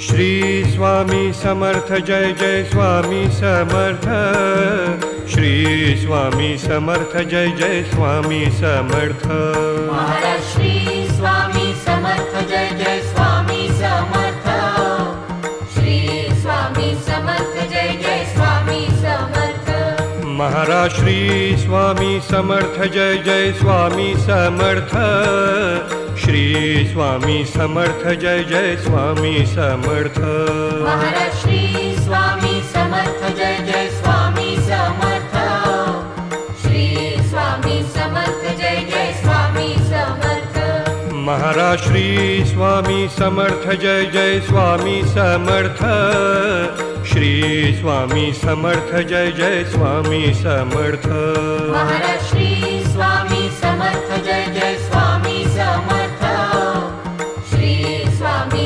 Shri Swami Samarth Jai Jai Swami Samarth. Shri Swami Samarth Jai Jai Swami Samarth. Maharaj Shri Swami Samarth Jai Jai Swami Samarth. Shri Swami Samarth Jai Jai Swami Samarth. Maharaj Shri Swami Samarth Jai Jai Swami Samarth. Shri Swami Samarth Jai Jai Swami Samarth. Maharaj Shri Swami Samarth Jai Jai Swami Samarth. Shri Swami Samarth Jai Jai Swami Samarth. Maharaj Shri Swami Samarth Jai Jai Swami Samarth. Shri Swami Samarth Jai Jai Swami Samarth. Maharaj Shri